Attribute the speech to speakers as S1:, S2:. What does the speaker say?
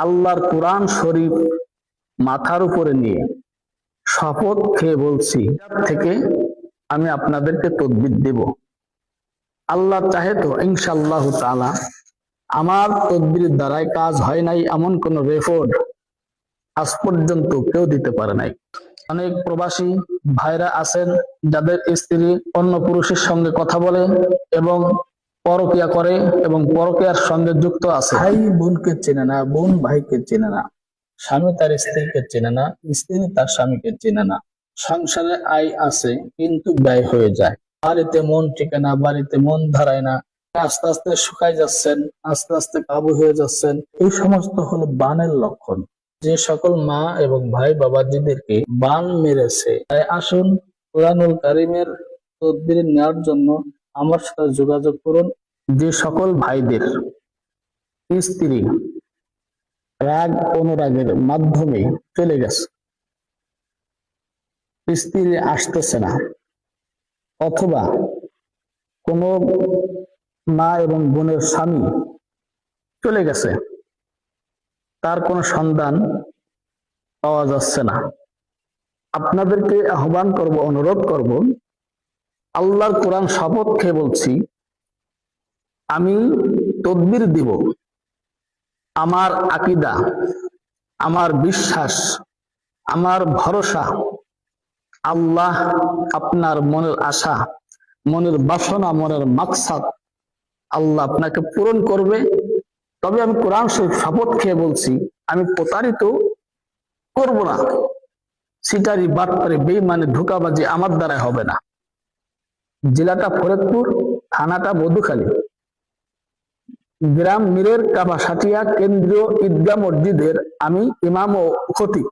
S1: আল্লাহর কোরআন শরীফ মাথার উপরে নিয়ে শপথ খেয়ে বলছি থেকে আমি আপনাদেরকে তদবির দেব। আল্লাহ চাহে তো ইনশাআল্লাহ তাআলা আমার তদবিরের দ্বারাই কাজ হয় নাই এমন কোন রেকর্ড আজ পর্যন্ত কেউ দিতে পারে নাই। অনেক প্রবাসী ভাইরা আছেন যাদের স্ত্রী অন্য পুরুষের সঙ্গে কথা বলে এবং পরকিয়া করে এবং পরকিয়ার সঙ্গে যুক্ত আছে। ভাই বোনকে চেনে না, বোন ভাইকে চেনে না, স্বামী তার স্ত্রীকে চেনে না, স্ত্রী তার স্বামীকে চেনে না। সংসারে আয় আছে কিন্তু ব্যয় হয়ে যায়। বাড়িতে মন টিকে না, বাড়িতে মন ধরায় না, আস্তে আস্তে শুকায় যাচ্ছেন, আস্তে আস্তে কাবু হয়ে যাচ্ছেন। এই সমস্ত হলো বানের লক্ষণ। যে সকল মা এবং ভাই বাবাজিদেরকে বান মেরেছে, তাই আসুন কোরআনুল কারীমের তদবির নেওয়ার জন্য আমার সাথে যোগাযোগ করুন। যে সকল ভাইদের স্ত্রী রাগ অনুরাগের মাধ্যমে চলে গেছে, স্ত্রী আসতেছে না, অথবা কোন মা এবং বোনের স্বামী চলে গেছে, তার কোনো সন্ধান পাওয়া যাচ্ছে না, আপনাদেরকে আহ্বান করব, অনুরোধ করব, আল্লাহর কোরআন শপথ খেয়ে বলছি আমি তদবির দিব। আমার আকীদা, আমার বিশ্বাস, আমার ভরসা আল্লাহ আপনার মনের আশা, মনের বাসনা, মনের মাকসাদ আল্লাহ আপনাকে পূরণ করবে। তবে আমি কোরআন শরীফ শপথ খেয়ে বলছি আমি প্রতারিত করব না, সিটারি বাটপারি বেঈমানি ধোঁকাবাজি আমার দ্বারা হবে না। জেলাটা ফরিদপুর, থানাটা মধুখালী, গ্রাম মিরের কাবা সাটিয়া, কেন্দ্রীয় ঈদগাহ মসজিদের আমি ইমাম ও খতিব।